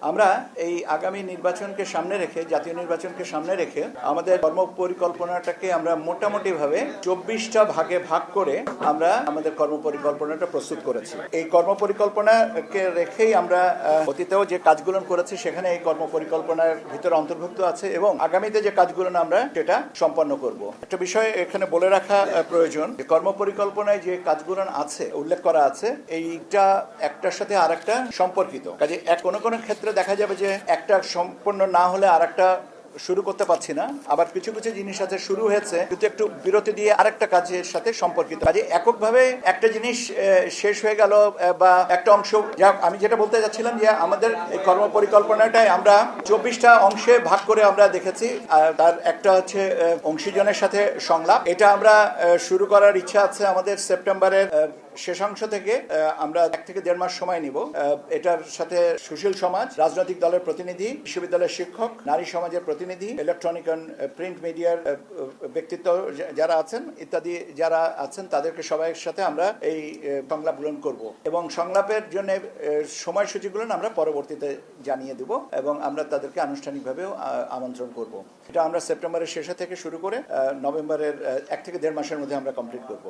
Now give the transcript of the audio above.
আমরা এই আগামী নির্বাচনকে সামনে রেখে, জাতীয় নির্বাচনকে সামনে রেখে আমাদের কর্মপরিকল্পনাটাকে আমরা মোটামুটিভাবে 24টা ভাগে ভাগ করে আমরা আমাদের কর্মপরিকল্পনাটা প্রস্তুত করেছি। এই কর্মপরিকল্পনাকে রেখেই আমরা অতীতেও যে কাজগুলো করেছি সেখানে এই কর্মপরিকল্পনার ভিতরে অন্তর্ভুক্ত আছে এবং আগামীতে যে কাজগুলো আমরা সেটা সম্পন্ন করব। একটা বিষয় এখানে বলে রাখা প্রয়োজন, যে কর্মপরিকল্পনায় যে কাজগুলো আছে উল্লেখ করা আছে, এইটা একটার সাথে আরেকটা সম্পর্কিত। কাজে কোনো কোনো ক্ষেত্রে দেখা যাবে যে একটা সম্পন্ন না হলে আরেকটা শুরু করতে পারছি না, আবার কিছু কিছু জিনিস আছে শুরু হয়েছে কিন্তু একটু বিরতি দিয়ে আরেকটা কাজের সাথে সম্পর্কিত। কাজে এককভাবে একটা জিনিস শেষ হয়ে গেল বা একটা অংশ, যা আমি যেটা বলতে যাচ্ছিলাম যে আমাদের এই কর্মপরিকল্পনাটাই আমরা 24টা অংশে ভাগ করে আমরা দেখেছি। তার একটা হচ্ছে অংশীজনের সাথে সংলাপ, এটা আমরা শুরু করার ইচ্ছা আছে আমাদের সেপ্টেম্বরের শেষাংশ থেকে। আমরা 1 থেকে 1.5 মাস সময় নিব। এটার সাথে সুশীল সমাজ, রাজনৈতিক দলের প্রতিনিধি, বিশ্ববিদ্যালয়ের শিক্ষক, নারী সমাজের প্রতিনিধি, ইলেকট্রনিক অ্যান্ড প্রিন্ট মিডিয়ার ব্যক্তিত্ব যারা আছেন ইত্যাদি যারা আছেন তাদেরকে সবাইয়ের সাথে আমরা এই সংলাপগুলো করব এবং সংলাপের জন্য সময়সূচিগুলো আমরা পরবর্তীতে জানিয়ে দেব এবং আমরা তাদেরকে আনুষ্ঠানিকভাবেও আমন্ত্রণ করব। এটা আমরা সেপ্টেম্বরের শেষে থেকে শুরু করে নভেম্বরের 1 থেকে 1.5 মাসের মধ্যে আমরা কমপ্লিট করব।